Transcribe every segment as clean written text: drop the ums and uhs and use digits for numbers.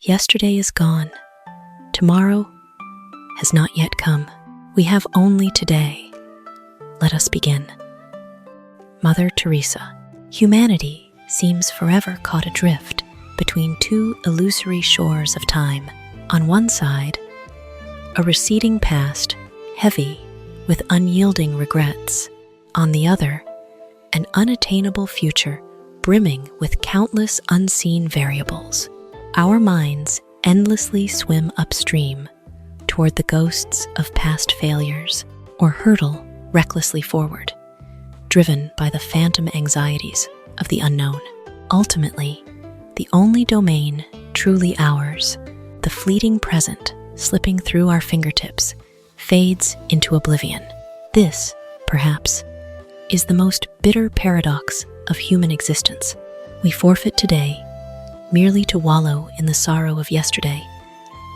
Yesterday is gone. Tomorrow has not yet come. We have only today. Let us begin. Mother Teresa. Humanity seems forever caught adrift between two illusory shores of time. On one side, a receding past, heavy with unyielding regrets. On the other, an unattainable future brimming with countless unseen variables. Our minds endlessly swim upstream toward the ghosts of past failures or hurtle recklessly forward, driven by the phantom anxieties of the unknown. Ultimately, the only domain truly ours, the fleeting present slipping through our fingertips, fades into oblivion. This, perhaps, is the most bitter paradox of human existence. We forfeit today merely to wallow in the sorrow of yesterday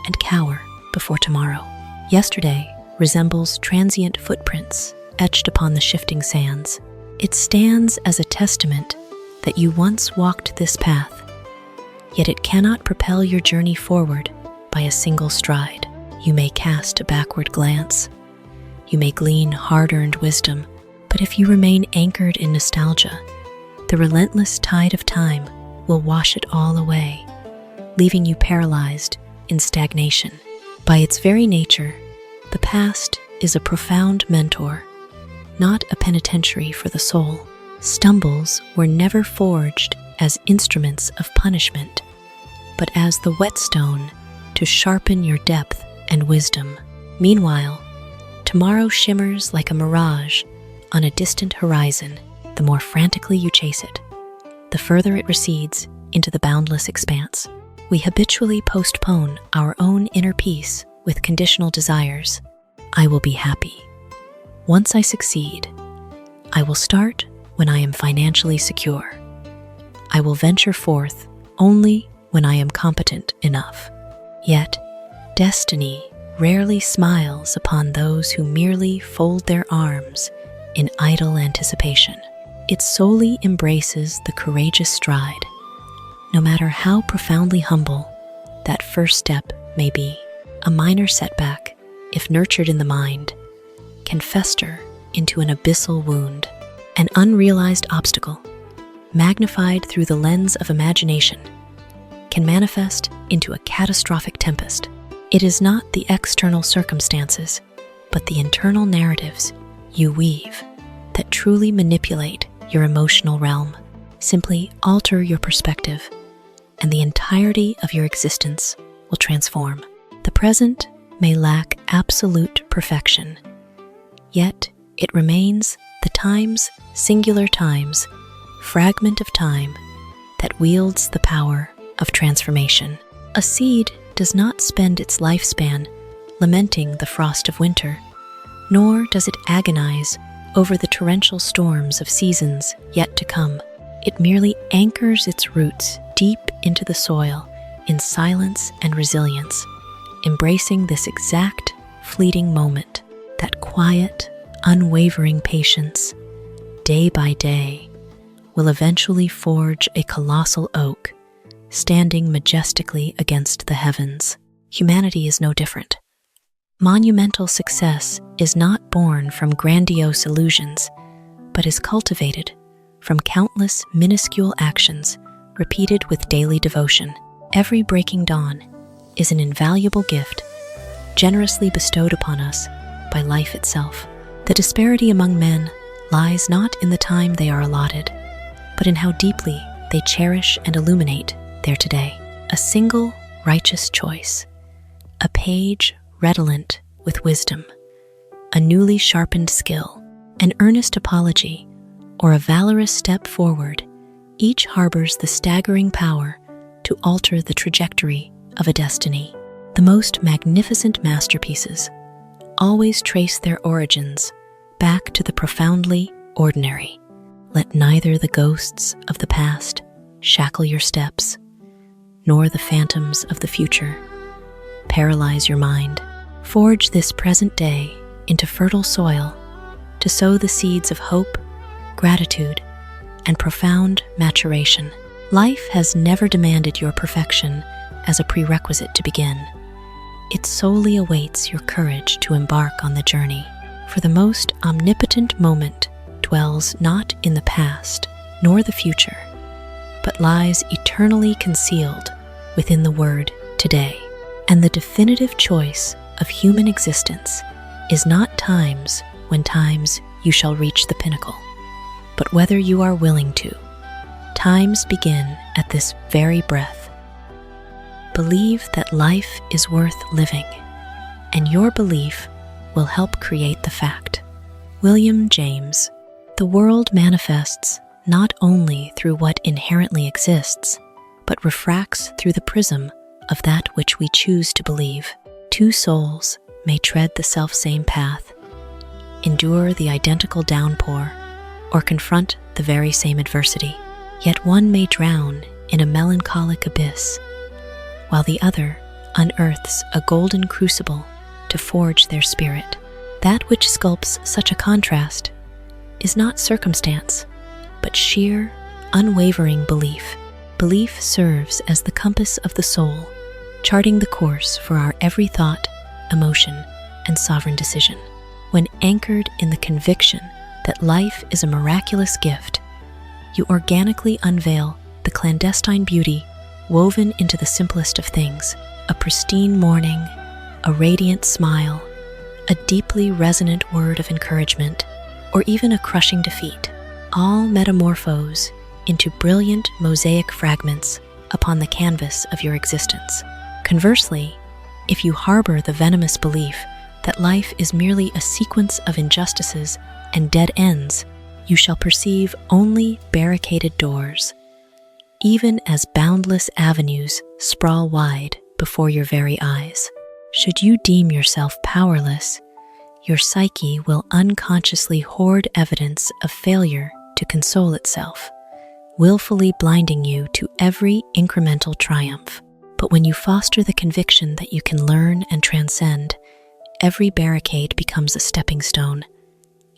and cower before tomorrow. Yesterday resembles transient footprints etched upon the shifting sands. It stands as a testament that you once walked this path, yet it cannot propel your journey forward by a single stride. You may cast a backward glance, you may glean hard-earned wisdom, but if you remain anchored in nostalgia, the relentless tide of time will wash it all away, leaving you paralyzed in stagnation. By its very nature, the past is a profound mentor, not a penitentiary for the soul. Stumbles were never forged as instruments of punishment, but as the whetstone to sharpen your depth and wisdom. Meanwhile, tomorrow shimmers like a mirage on a distant horizon. The more frantically you chase it, the further it recedes into the boundless expanse. We habitually postpone our own inner peace with conditional desires. I will be happy once I succeed. I will start when I am financially secure. I will venture forth only when I am competent enough. Yet, destiny rarely smiles upon those who merely fold their arms in idle anticipation. It solely embraces the courageous stride, no matter how profoundly humble that first step may be. A minor setback, if nurtured in the mind, can fester into an abyssal wound. An unrealized obstacle, magnified through the lens of imagination, can manifest into a catastrophic tempest. It is not the external circumstances, but the internal narratives you weave that truly manipulate your emotional realm. Simply alter your perspective, and the entirety of your existence will transform. The present may lack absolute perfection, yet it remains the times, singular times, fragment of time that wields the power of transformation. A seed does not spend its lifespan lamenting the frost of winter, nor does it agonize over the torrential storms of seasons yet to come. It merely anchors its roots deep into the soil in silence and resilience, embracing this exact fleeting moment. That quiet, unwavering patience, day by day, will eventually forge a colossal oak, standing majestically against the heavens. Humanity is no different. Monumental success is not born from grandiose illusions, but is cultivated from countless minuscule actions repeated with daily devotion. Every breaking dawn is an invaluable gift, generously bestowed upon us by life itself. The disparity among men lies not in the time they are allotted, but in how deeply they cherish and illuminate their today. A single righteous choice, a page redolent with wisdom, a newly sharpened skill, an earnest apology, or a valorous step forward, each harbors the staggering power to alter the trajectory of a destiny. The most magnificent masterpieces always trace their origins back to the profoundly ordinary. Let neither the ghosts of the past shackle your steps, nor the phantoms of the future paralyze your mind. Forge this present day into fertile soil to sow the seeds of hope, gratitude, and profound maturation. Life has never demanded your perfection as a prerequisite to begin. It solely awaits your courage to embark on the journey. For the most omnipotent moment dwells not in the past nor the future, but lies eternally concealed within the word today. And the definitive choice of human existence is not times when times you shall reach the pinnacle, but whether you are willing to. Times begin at this very breath. Believe that life is worth living, and your belief will help create the fact. William James. The world manifests not only through what inherently exists, but refracts through the prism of that which we choose to believe. Two souls may tread the selfsame path, endure the identical downpour, or confront the very same adversity. Yet one may drown in a melancholic abyss, while the other unearths a golden crucible to forge their spirit. That which sculpts such a contrast is not circumstance, but sheer, unwavering belief. Belief serves as the compass of the soul, charting the course for our every thought, emotion, and sovereign decision. When anchored in the conviction that life is a miraculous gift, you organically unveil the clandestine beauty woven into the simplest of things: a pristine morning, a radiant smile, a deeply resonant word of encouragement, or even a crushing defeat, all metamorphose into brilliant mosaic fragments upon the canvas of your existence. Conversely, if you harbor the venomous belief that life is merely a sequence of injustices and dead ends, you shall perceive only barricaded doors, even as boundless avenues sprawl wide before your very eyes. Should you deem yourself powerless, your psyche will unconsciously hoard evidence of failure to console itself, willfully blinding you to every incremental triumph. But when you foster the conviction that you can learn and transcend, every barricade becomes a stepping stone,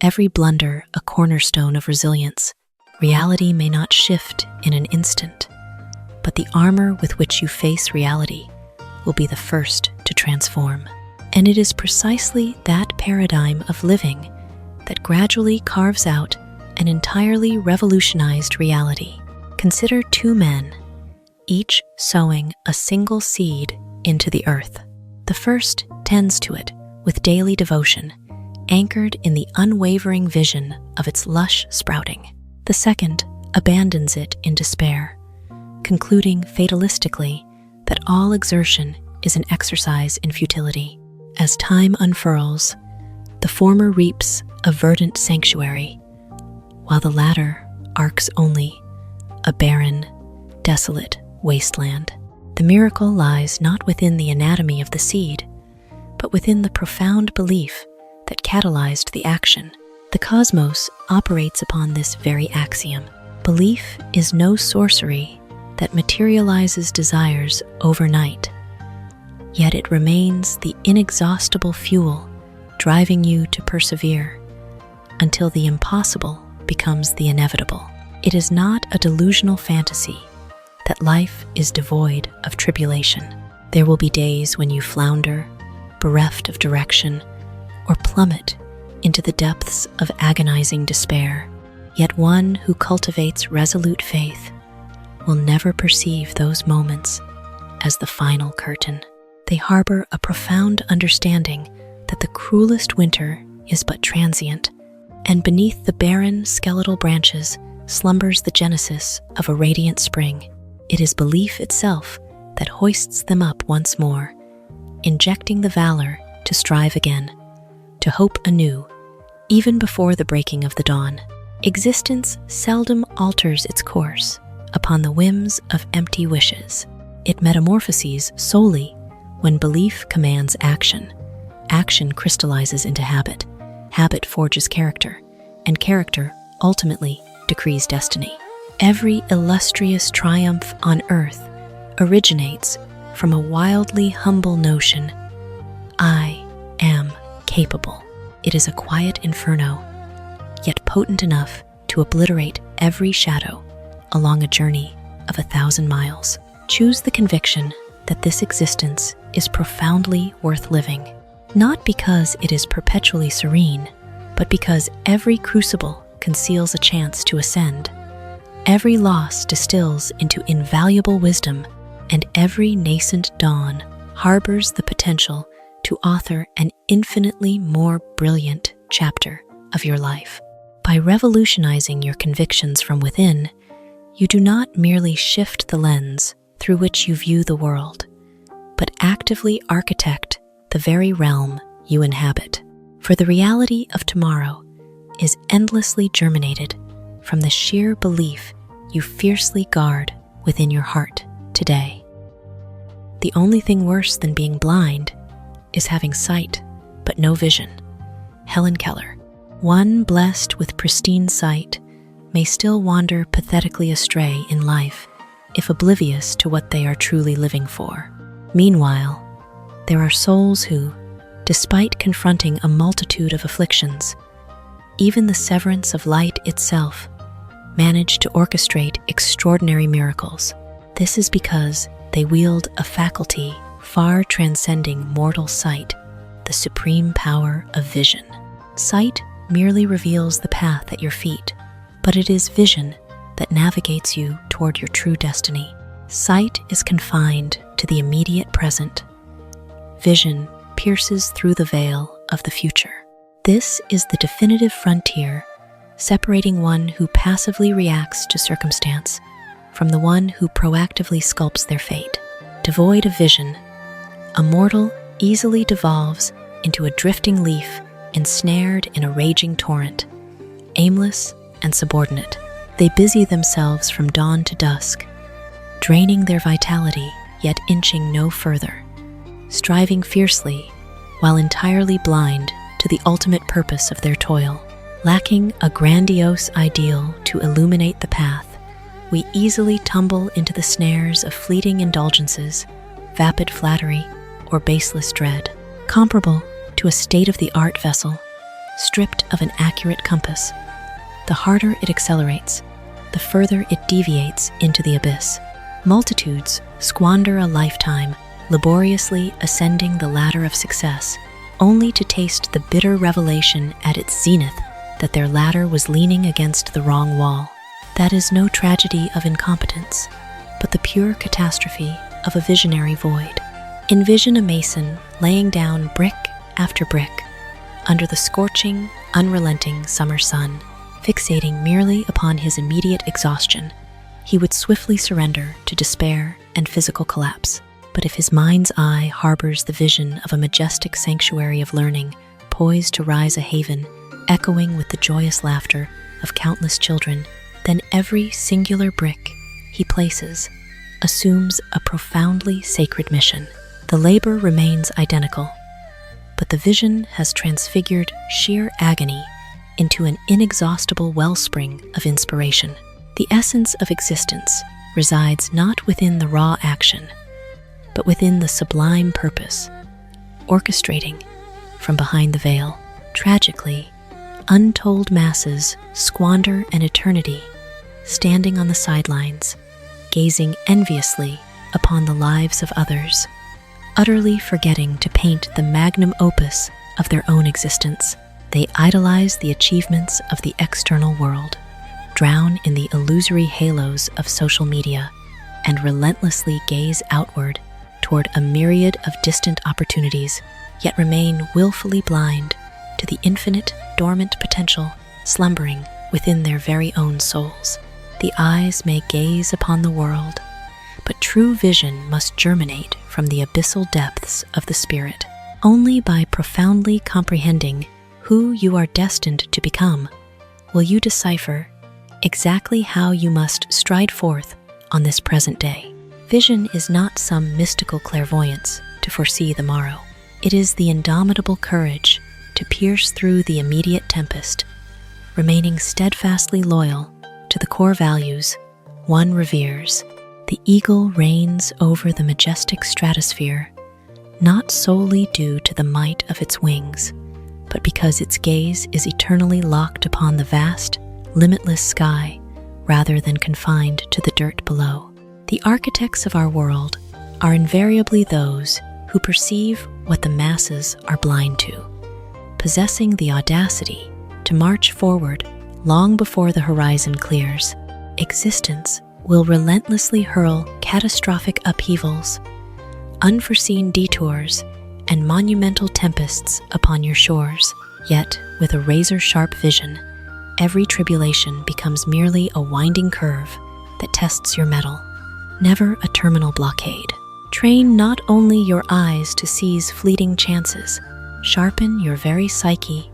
every blunder a cornerstone of resilience. Reality may not shift in an instant, but the armor with which you face reality will be the first to transform. And it is precisely that paradigm of living that gradually carves out an entirely revolutionized reality. Consider two men, each sowing a single seed into the earth. The first tends to it with daily devotion, anchored in the unwavering vision of its lush sprouting. The second abandons it in despair, concluding fatalistically that all exertion is an exercise in futility. As time unfurls, the former reaps a verdant sanctuary, while the latter arcs only a barren, desolate wasteland. The miracle lies not within the anatomy of the seed, but within the profound belief that catalyzed the action. The cosmos operates upon this very axiom. Belief is no sorcery that materializes desires overnight, yet it remains the inexhaustible fuel driving you to persevere until the impossible becomes the inevitable. It is not a delusional fantasy that life is devoid of tribulation. There will be days when you flounder, bereft of direction, or plummet into the depths of agonizing despair. Yet one who cultivates resolute faith will never perceive those moments as the final curtain. They harbor a profound understanding that the cruelest winter is but transient, and beneath the barren skeletal branches slumbers the genesis of a radiant spring. It is belief itself that hoists them up once more, injecting the valor to strive again, to hope anew, even before the breaking of the dawn. Existence seldom alters its course upon the whims of empty wishes. It metamorphoses solely when belief commands action. Action crystallizes into habit. Habit forges character, and character ultimately decrees destiny. Every illustrious triumph on earth originates from a wildly humble notion: I am capable. It is a quiet inferno, yet potent enough to obliterate every shadow along a journey of 1,000 miles. Choose the conviction that this existence is profoundly worth living, not because it is perpetually serene, but because every crucible conceals a chance to ascend. Every loss distills into invaluable wisdom, and every nascent dawn harbors the potential to author an infinitely more brilliant chapter of your life. By revolutionizing your convictions from within, you do not merely shift the lens through which you view the world, but actively architect the very realm you inhabit. For the reality of tomorrow is endlessly germinated from the sheer belief you fiercely guard within your heart today. The only thing worse than being blind is having sight but no vision. Helen Keller. One blessed with pristine sight may still wander pathetically astray in life if oblivious to what they are truly living for. Meanwhile, there are souls who, despite confronting a multitude of afflictions, even the severance of light itself, manage to orchestrate extraordinary miracles. This is because they wield a faculty far transcending mortal sight, the supreme power of vision. Sight merely reveals the path at your feet, but it is vision that navigates you toward your true destiny. Sight is confined to the immediate present. Vision pierces through the veil of the future. This is the definitive frontier separating one who passively reacts to circumstance from the one who proactively sculpts their fate. Devoid of vision, a mortal easily devolves into a drifting leaf ensnared in a raging torrent, aimless and subordinate. They busy themselves from dawn to dusk, draining their vitality yet inching no further, striving fiercely while entirely blind to the ultimate purpose of their toil. Lacking a grandiose ideal to illuminate the path, we easily tumble into the snares of fleeting indulgences, vapid flattery, or baseless dread. Comparable to a state-of-the-art vessel, stripped of an accurate compass, the harder it accelerates, the further it deviates into the abyss. Multitudes squander a lifetime laboriously ascending the ladder of success, only to taste the bitter revelation at its zenith that their ladder was leaning against the wrong wall. That is no tragedy of incompetence, but the pure catastrophe of a visionary void. Envision a mason laying down brick after brick under the scorching, unrelenting summer sun, fixating merely upon his immediate exhaustion. He would swiftly surrender to despair and physical collapse. But if his mind's eye harbors the vision of a majestic sanctuary of learning, poised to rise a haven, echoing with the joyous laughter of countless children, then every singular brick he places assumes a profoundly sacred mission. The labor remains identical, but the vision has transfigured sheer agony into an inexhaustible wellspring of inspiration. The essence of existence resides not within the raw action, but within the sublime purpose, orchestrating from behind the veil. Tragically, untold masses squander an eternity, standing on the sidelines, gazing enviously upon the lives of others, utterly forgetting to paint the magnum opus of their own existence. They idolize the achievements of the external world, drown in the illusory halos of social media, and relentlessly gaze outward toward a myriad of distant opportunities, yet remain willfully blind to the infinite, dormant potential slumbering within their very own souls. The eyes may gaze upon the world, but true vision must germinate from the abyssal depths of the spirit. Only by profoundly comprehending who you are destined to become will you decipher exactly how you must stride forth on this present day. Vision is not some mystical clairvoyance to foresee the morrow. It is the indomitable courage to pierce through the immediate tempest, remaining steadfastly loyal to the core values one reveres. The eagle reigns over the majestic stratosphere, not solely due to the might of its wings, but because its gaze is eternally locked upon the vast, limitless sky rather than confined to the dirt below. The architects of our world are invariably those who perceive what the masses are blind to, possessing the audacity to march forward long before the horizon clears. Existence will relentlessly hurl catastrophic upheavals, unforeseen detours, and monumental tempests upon your shores. Yet, with a razor-sharp vision, every tribulation becomes merely a winding curve that tests your mettle, never a terminal blockade. Train not only your eyes to seize fleeting chances, sharpen your very psyche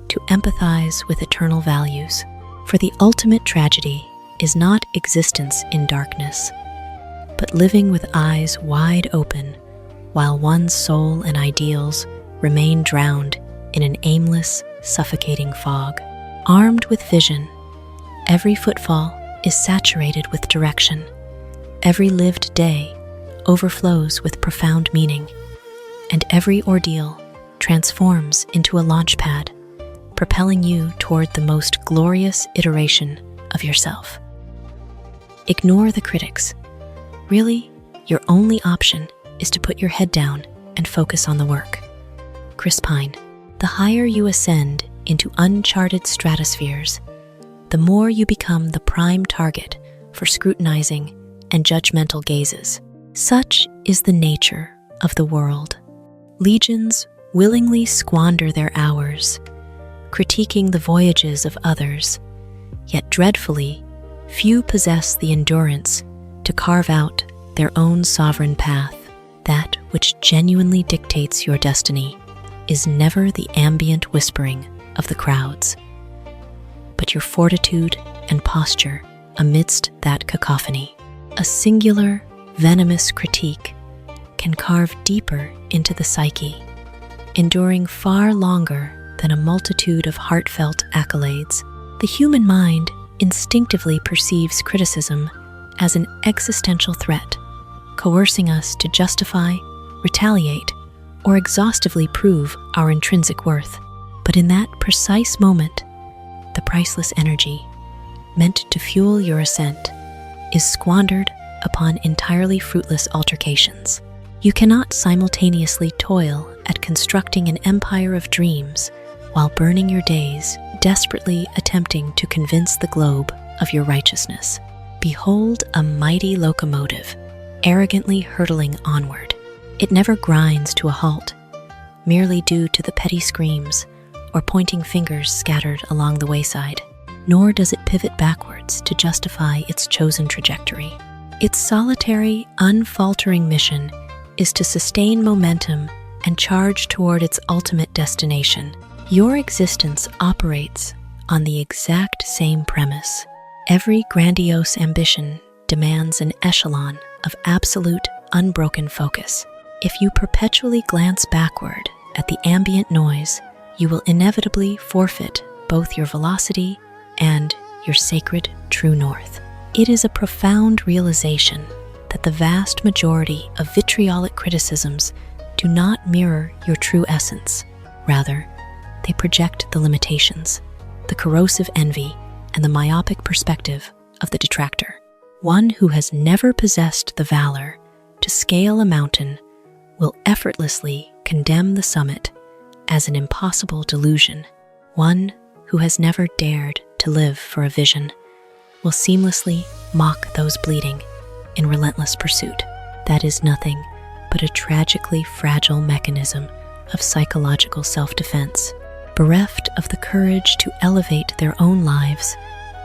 to empathize with eternal values. For the ultimate tragedy is not existence in darkness, but living with eyes wide open while one's soul and ideals remain drowned in an aimless, suffocating fog. Armed with vision, every footfall is saturated with direction. Every lived day overflows with profound meaning, and every ordeal transforms into a launchpad, propelling you toward the most glorious iteration of yourself. Ignore the critics. Really, your only option is to put your head down and focus on the work. Chris Pine. The higher you ascend into uncharted stratospheres, the more you become the prime target for scrutinizing and judgmental gazes. Such is the nature of the world. Legions willingly squander their hours, critiquing the voyages of others, yet dreadfully, few possess the endurance to carve out their own sovereign path. That which genuinely dictates your destiny is never the ambient whispering of the crowds, but your fortitude and posture amidst that cacophony. A singular, venomous critique can carve deeper into the psyche, enduring far longer than a multitude of heartfelt accolades. The human mind instinctively perceives criticism as an existential threat, coercing us to justify, retaliate, or exhaustively prove our intrinsic worth. But in that precise moment, the priceless energy meant to fuel your ascent is squandered upon entirely fruitless altercations. You cannot simultaneously toil at constructing an empire of dreams while burning your days desperately attempting to convince the globe of your righteousness. Behold a mighty locomotive, arrogantly hurtling onward. It never grinds to a halt, merely due to the petty screams or pointing fingers scattered along the wayside, nor does it pivot backwards to justify its chosen trajectory. Its solitary, unfaltering mission is to sustain momentum and charge toward its ultimate destination. Your existence operates on the exact same premise. Every grandiose ambition demands an echelon of absolute, unbroken focus. If you perpetually glance backward at the ambient noise, you will inevitably forfeit both your velocity and your sacred true north. It is a profound realization that the vast majority of vitriolic criticisms do not mirror your true essence. Rather, they project the limitations, the corrosive envy, and the myopic perspective of the detractor. One who has never possessed the valor to scale a mountain will effortlessly condemn the summit as an impossible delusion. One who has never dared to live for a vision will seamlessly mock those bleeding in relentless pursuit. That is nothing but a tragically fragile mechanism of psychological self-defense. Bereft of the courage to elevate their own lives,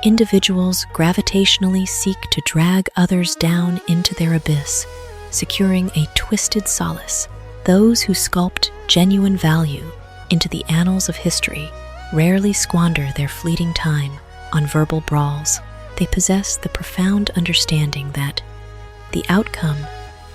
individuals gravitationally seek to drag others down into their abyss, securing a twisted solace. Those who sculpt genuine value into the annals of history rarely squander their fleeting time on verbal brawls. They possess the profound understanding that the outcome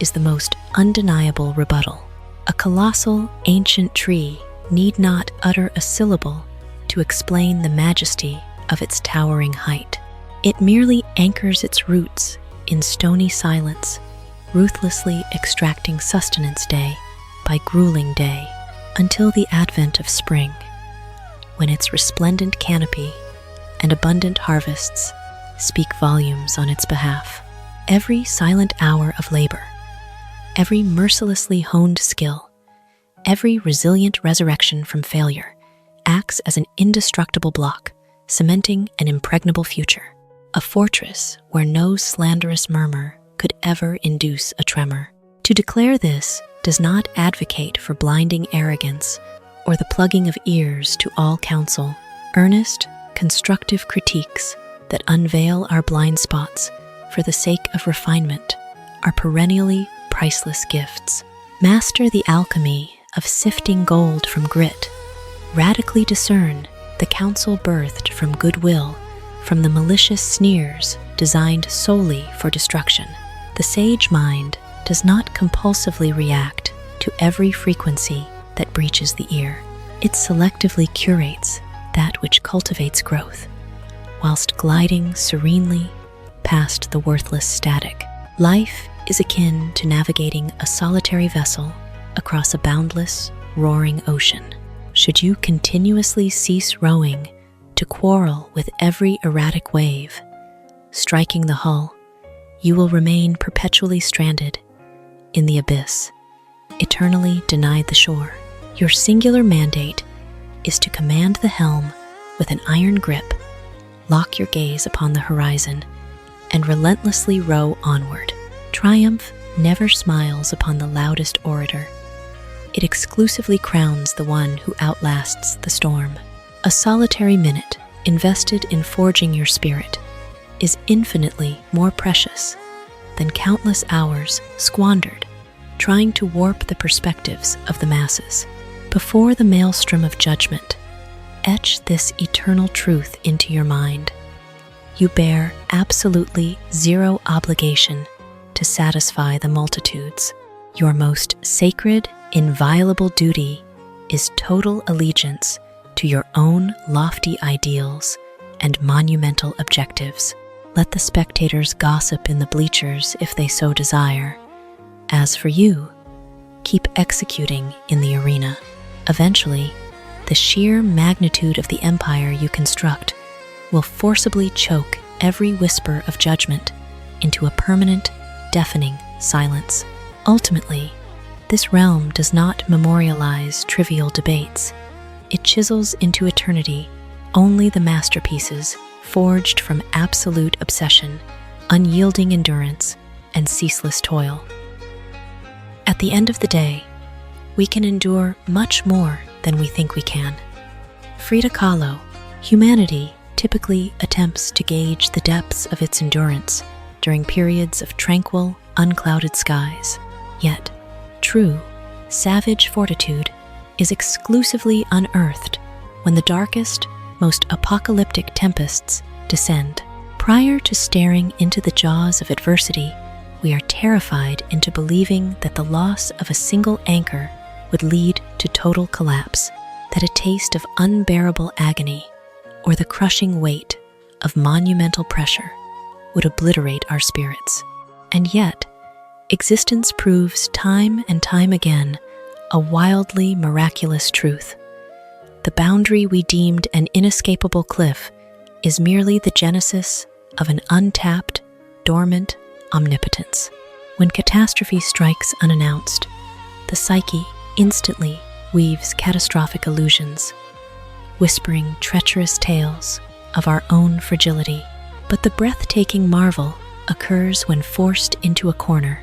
is the most undeniable rebuttal. A colossal, ancient tree need not utter a syllable to explain the majesty of its towering height. It merely anchors its roots in stony silence, ruthlessly extracting sustenance day by grueling day until the advent of spring, when its resplendent canopy and abundant harvests speak volumes on its behalf. Every silent hour of labor, every mercilessly honed skill, every resilient resurrection from failure acts as an indestructible block, cementing an impregnable future, a fortress where no slanderous murmur could ever induce a tremor. To declare this does not advocate for blinding arrogance or the plugging of ears to all counsel. Earnest, constructive critiques that unveil our blind spots for the sake of refinement are perennially priceless gifts. Master the alchemy of sifting gold from grit. Radically discern the counsel birthed from goodwill from the malicious sneers designed solely for destruction. The sage mind does not compulsively react to every frequency that breaches the ear. It selectively curates that which cultivates growth, whilst gliding serenely past the worthless static. Life is akin to navigating a solitary vessel across a boundless, roaring ocean. Should you continuously cease rowing to quarrel with every erratic wave striking the hull, you will remain perpetually stranded in the abyss, eternally denied the shore. Your singular mandate is to command the helm with an iron grip, lock your gaze upon the horizon, and relentlessly row onward. Triumph never smiles upon the loudest orator. It exclusively crowns the one who outlasts the storm. A solitary minute invested in forging your spirit is infinitely more precious than countless hours squandered trying to warp the perspectives of the masses. Before the maelstrom of judgment, etch this eternal truth into your mind. You bear absolutely zero obligation to satisfy the multitudes. Your most sacred, inviolable duty is total allegiance to your own lofty ideals and monumental objectives. Let the spectators gossip in the bleachers if they so desire. As for you, keep executing in the arena. Eventually, the sheer magnitude of the empire you construct will forcibly choke every whisper of judgment into a permanent, deafening silence. Ultimately, this realm does not memorialize trivial debates. It chisels into eternity only the masterpieces forged from absolute obsession, unyielding endurance, and ceaseless toil. At the end of the day, we can endure much more than we think we can. Frida Kahlo, humanity typically attempts to gauge the depths of its endurance during periods of tranquil, unclouded skies. Yet, true, savage fortitude is exclusively unearthed when the darkest, most apocalyptic tempests descend. Prior to staring into the jaws of adversity, we are terrified into believing that the loss of a single anchor would lead to total collapse, that a taste of unbearable agony or the crushing weight of monumental pressure would obliterate our spirits. And yet, existence proves time and time again a wildly miraculous truth. The boundary we deemed an inescapable cliff is merely the genesis of an untapped, dormant omnipotence. When catastrophe strikes unannounced, the psyche instantly weaves catastrophic illusions, whispering treacherous tales of our own fragility. But the breathtaking marvel occurs when forced into a corner.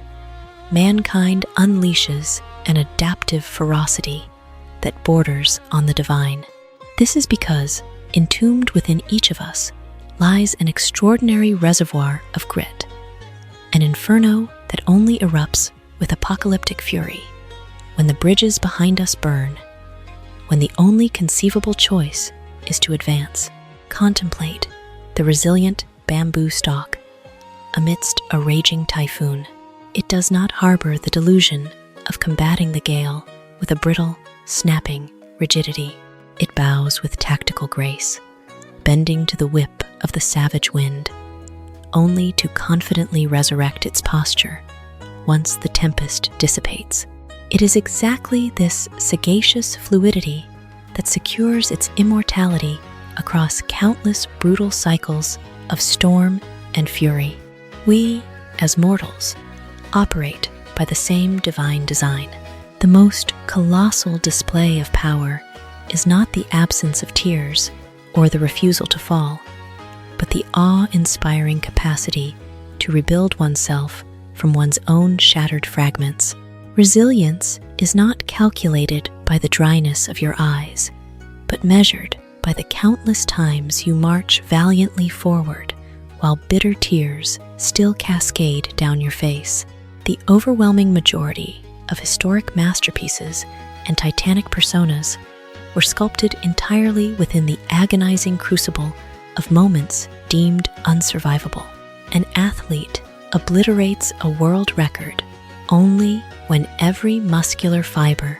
Mankind unleashes an adaptive ferocity that borders on the divine. This is because entombed within each of us lies an extraordinary reservoir of grit, an inferno that only erupts with apocalyptic fury when the bridges behind us burn, when the only conceivable choice is to advance. Contemplate the resilient bamboo stalk amidst a raging typhoon. It does not harbor the delusion of combating the gale with a brittle, snapping rigidity. It bows with tactical grace, bending to the whip of the savage wind, only to confidently resurrect its posture once the tempest dissipates. It is exactly this sagacious fluidity that secures its immortality across countless brutal cycles of storm and fury. We, as mortals, operate by by the same divine design. The most colossal display of power is not the absence of tears or the refusal to fall, but the awe-inspiring capacity to rebuild oneself from one's own shattered fragments. Resilience is not calculated by the dryness of your eyes, but measured by the countless times you march valiantly forward while bitter tears still cascade down your face. The overwhelming majority of historic masterpieces and titanic personas were sculpted entirely within the agonizing crucible of moments deemed unsurvivable. An athlete obliterates a world record only when every muscular fiber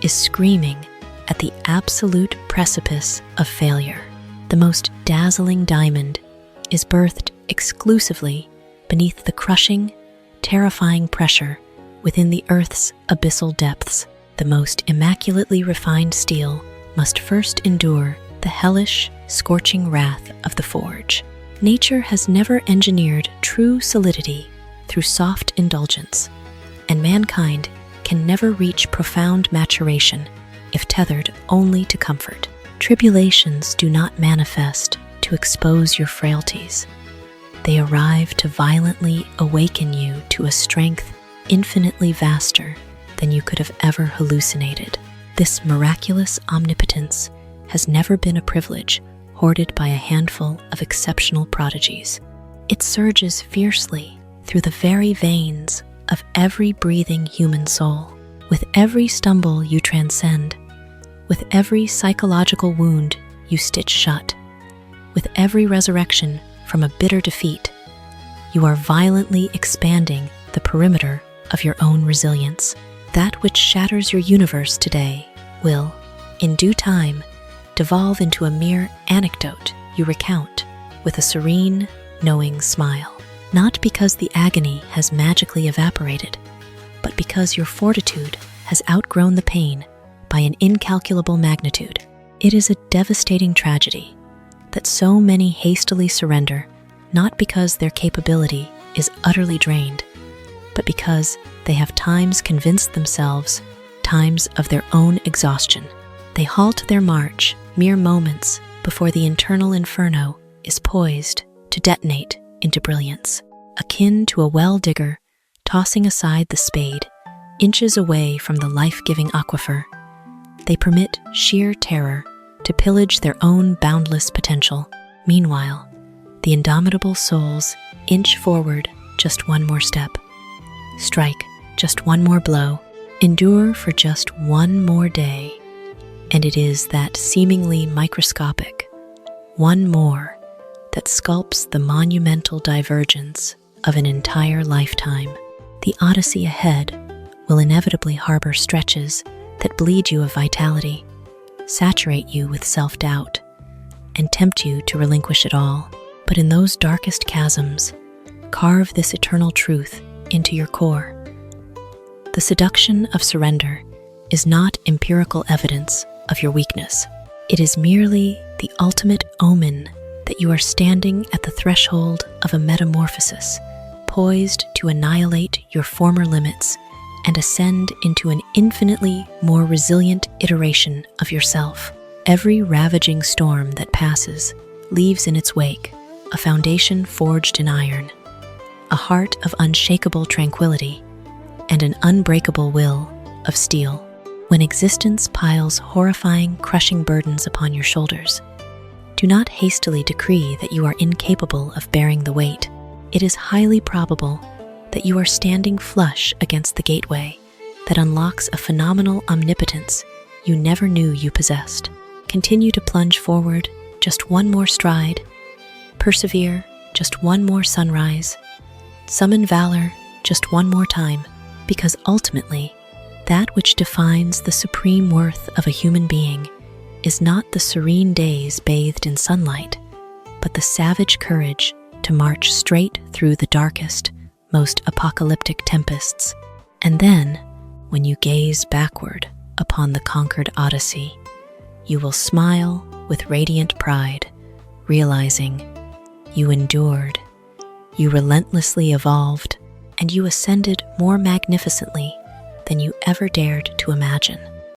is screaming at the absolute precipice of failure. The most dazzling diamond is birthed exclusively beneath the crushing, terrifying pressure within the Earth's abyssal depths. The most immaculately refined steel must first endure the hellish, scorching wrath of the forge. Nature has never engineered true solidity through soft indulgence, and mankind can never reach profound maturation if tethered only to comfort. Tribulations do not manifest to expose your frailties. They arrive to violently awaken you to a strength infinitely vaster than you could have ever hallucinated. This miraculous omnipotence has never been a privilege hoarded by a handful of exceptional prodigies. It surges fiercely through the very veins of every breathing human soul. With every stumble you transcend, with every psychological wound you stitch shut, with every resurrection from a bitter defeat, you are violently expanding the perimeter of your own resilience. That which shatters your universe today will, in due time, devolve into a mere anecdote you recount with a serene, knowing smile. Not because the agony has magically evaporated, but because your fortitude has outgrown the pain by an incalculable magnitude. It is a devastating tragedy that so many hastily surrender, not because their capability is utterly drained, but because they have times convinced themselves, times of their own exhaustion. They halt their march mere moments before the internal inferno is poised to detonate into brilliance. Akin to a well digger tossing aside the spade inches away from the life-giving aquifer, they permit sheer terror to pillage their own boundless potential. Meanwhile, the indomitable souls inch forward just one more step, strike just one more blow, endure for just one more day, and it is that seemingly microscopic one more that sculpts the monumental divergence of an entire lifetime. The odyssey ahead will inevitably harbor stretches that bleed you of vitality, saturate you with self-doubt, and tempt you to relinquish it all. But in those darkest chasms, carve this eternal truth into your core. The seduction of surrender is not empirical evidence of your weakness. It is merely the ultimate omen that you are standing at the threshold of a metamorphosis, poised to annihilate your former limits and ascend into an infinitely more resilient iteration of yourself. Every ravaging storm that passes leaves in its wake a foundation forged in iron, a heart of unshakable tranquility, and an unbreakable will of steel. When existence piles horrifying, crushing burdens upon your shoulders, do not hastily decree that you are incapable of bearing the weight. It is highly probable that you are standing flush against the gateway that unlocks a phenomenal omnipotence you never knew you possessed. Continue to plunge forward just one more stride, persevere just one more sunrise, summon valor just one more time, because ultimately, that which defines the supreme worth of a human being is not the serene days bathed in sunlight, but the savage courage to march straight through the darkest, most apocalyptic tempests. And then, when you gaze backward upon the conquered odyssey, you will smile with radiant pride, realizing you endured, you relentlessly evolved, and you ascended more magnificently than you ever dared to imagine.